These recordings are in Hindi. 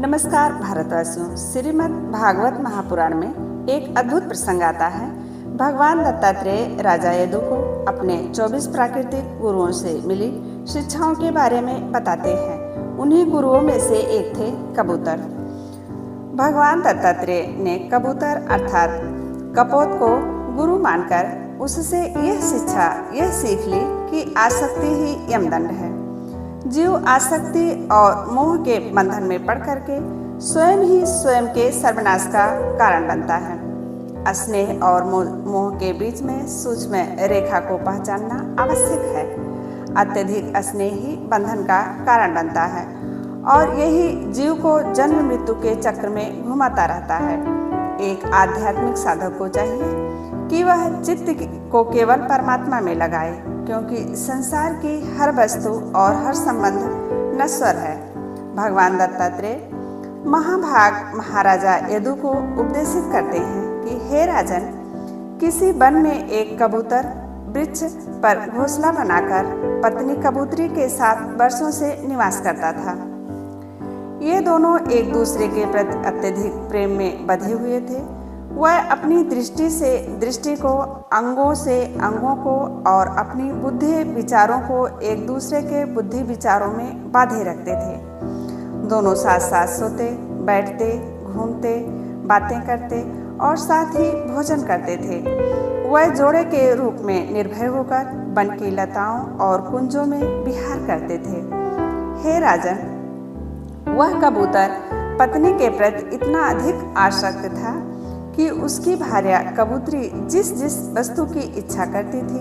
नमस्कार भारतवासियों। श्रीमद् भागवत महापुराण में एक अद्भुत प्रसंग आता है। भगवान दत्तात्रेय राजा यदु को अपने 24 प्राकृतिक गुरुओं से मिली शिक्षाओं के बारे में बताते हैं। उन्हीं गुरुओं में से एक थे कबूतर। भगवान दत्तात्रेय ने कबूतर अर्थात कपोत को गुरु मानकर उससे यह सीख ली कि आसक्ति ही यमदंड है। जीव आसक्ति और मोह के बंधन में पड़ करके स्वयं ही स्वयं के सर्वनाश का कारण बनता है। स्नेह और मोह के बीच में सूक्ष्म रेखा को पहचानना आवश्यक है। अत्यधिक स्नेह ही बंधन का कारण बनता है और यही जीव को जन्म मृत्यु के चक्र में घुमाता रहता है। एक आध्यात्मिक साधक को चाहिए कि वह चित्त को केवल परमात्मा में लगाए, क्योंकि संसार की हर वस्तु और हर संबंध नश्वर है। भगवान दत्तात्रेय महाभाग महाराजा यदु को उपदेशित करते हैं कि हे राजन, किसी वन में एक कबूतर वृक्ष पर घोंसला बनाकर पत्नी कबूतरी के साथ वर्षों से निवास करता था। ये दोनों एक दूसरे के प्रति अत्यधिक प्रेम में बंधे हुए थे। वह अपनी दृष्टि को, अंगों से अंगों को और अपनी बुद्धि विचारों को एक दूसरे के बुद्धि विचारों में बांधे रखते थे। दोनों साथ साथ सोते, बैठते, घूमते, बातें करते और साथ ही भोजन करते थे। वह जोड़े के रूप में निर्भय होकर वन की लताओं और कुंजों में विहार करते थे। हे राजन, वह कबूतर पत्नी के प्रति इतना अधिक आसक्त था कि उसकी भार्या कबूतरी जिस जिस वस्तु की इच्छा करती थी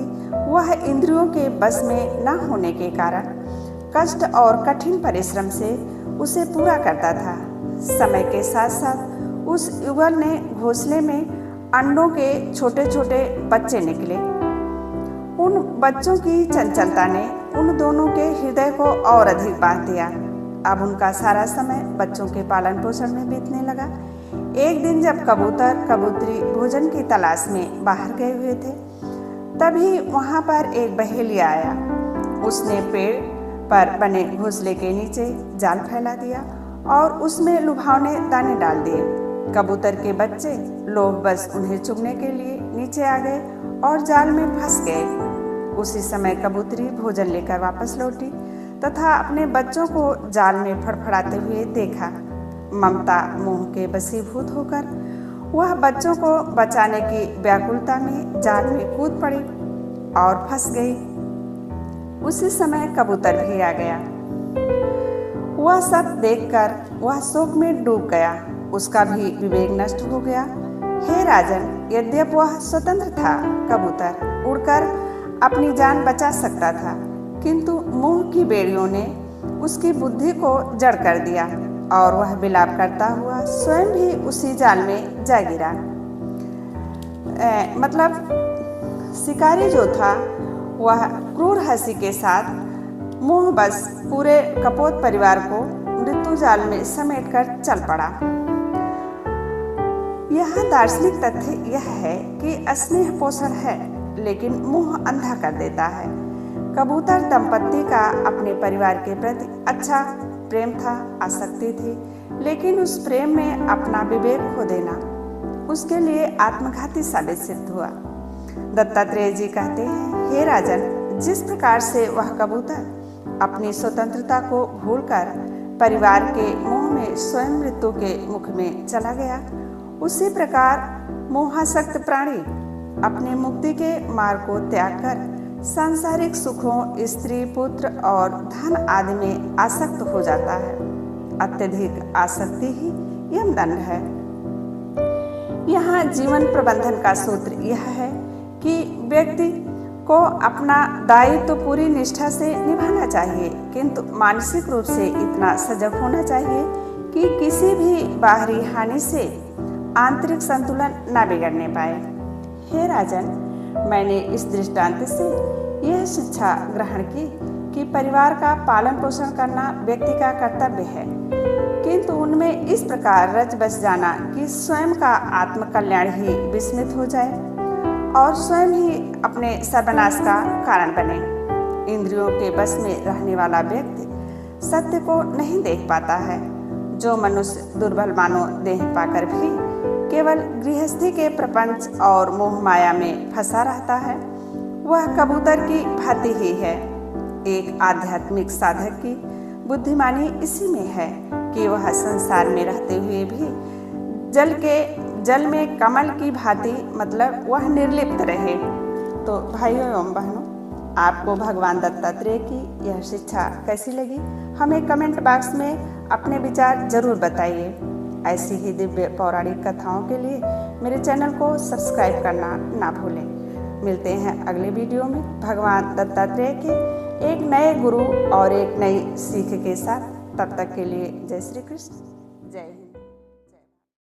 वह इंद्रियों के बस में न होने के कारण कष्ट और कठिन परिश्रम से उसे पूरा करता था। समय के साथ साथ उस युगल ने घोंसले में अंडों के छोटे छोटे बच्चे निकले। उन बच्चों की चंचलता ने उन दोनों के हृदय को और अधिक बांध दिया। अब उनका सारा समय बच्चों के पालन पोषण में बीतने लगा। एक दिन जब कबूतर कबूतरी भोजन की तलाश में बाहर गए हुए थे, तभी वहां पर एक बहेलिया आया। उसने पेड़ पर बने घोंसले के नीचे जाल फैला दिया और उसमें लुभावने दाने डाल दिए। कबूतर के बच्चे लोभवश उन्हें चुगने के लिए नीचे आ गए और जाल में फंस गए। उसी समय कबूतरी भोजन लेकर वापस लौटी तथा अपने बच्चों को जाल में फड़फड़ाते हुए देखा। ममता मोह के वशीभूत होकर वह बच्चों को बचाने की व्याकुलता में जाल में कूद पड़ी और फंस गई। उसी समय कबूतर भी आ गया। वह सब देखकर वह शोक में डूब गया। उसका भी विवेक नष्ट हो गया। हे राजन, यद्यपि वह स्वतंत्र था, कबूतर उड़कर अपनी जान बचा सकता था, किंतु मोह की बेड़ियों ने उसकी बुद्धि को जड़ कर दिया और वह विलाप करता हुआ स्वयं भी उसी जाल में जा गिरा। मतलब शिकारी जो था वह क्रूर हंसी के साथ मोहवश पूरे कपोत परिवार को मृत्यु जाल में समेटकर चल पड़ा। यह दार्शनिक तथ्य यह है कि स्नेह पोषण है, लेकिन मोह अंधा कर देता है। कबूतर दंपत्ति का अपने परिवार के प्रति अच्छा प्रेम था, आसक्ति थी, लेकिन उस प्रेम में अपना विवेक खो देना उसके लिए आत्मघाती साबित सिद्ध हुआ। दत्तात्रेय जी कहते हैं, हे राजन, जिस प्रकार से वह कबूतर अपनी स्वतंत्रता को भूलकर परिवार के मोह में स्वयं मृत्यु के मुख में चला गया, उसी प्रकार मोहासक्त प्राणी अपने मुक्ति के मार्ग को त्याग कर सांसारिक सुखों, स्त्री, पुत्र और धन आदि में आसक्त हो जाता है। अत्यधिक आसक्ति ही यमदंड है। यहाँ जीवन प्रबंधन का सूत्र यह है कि व्यक्ति को अपना दायित्व तो पूरी निष्ठा से निभाना चाहिए, किंतु मानसिक रूप से इतना सजग होना चाहिए कि किसी भी बाहरी हानि से आंतरिक संतुलन न बिगड़ने पाए। हे राजन, मैंने इस दृष्टांत से यह शिक्षा ग्रहण की कि परिवार का पालन पोषण करना व्यक्ति का कर्तव्य है, किंतु उनमें इस प्रकार रच बस जाना कि स्वयं का आत्मकल्याण ही विस्मृत हो जाए और स्वयं ही अपने सर्वनाश का कारण बने। इंद्रियों के बस में रहने वाला व्यक्ति सत्य को नहीं देख पाता है। जो मनुष्य दुर्बल मानो देह पाकर भी केवल गृहस्थी के प्रपंच और मोह माया में फंसा रहता है, वह कबूतर की भांति ही है। एक आध्यात्मिक साधक की बुद्धिमानी इसी में है कि वह संसार में रहते हुए भी जल में कमल की भांति, मतलब वह निर्लिप्त रहे। तो भाइयों एवं बहनों, आपको भगवान दत्तात्रेय की यह शिक्षा कैसी लगी, हमें कमेंट बॉक्स में अपने विचार जरूर बताइए। ऐसी ही दिव्य पौराणिक कथाओं के लिए मेरे चैनल को सब्सक्राइब करना ना भूलें। मिलते हैं अगले वीडियो में भगवान दत्तात्रेय के एक नए गुरु और एक नई सीख के साथ। तब तक के लिए जय श्री कृष्ण, जय हिंद।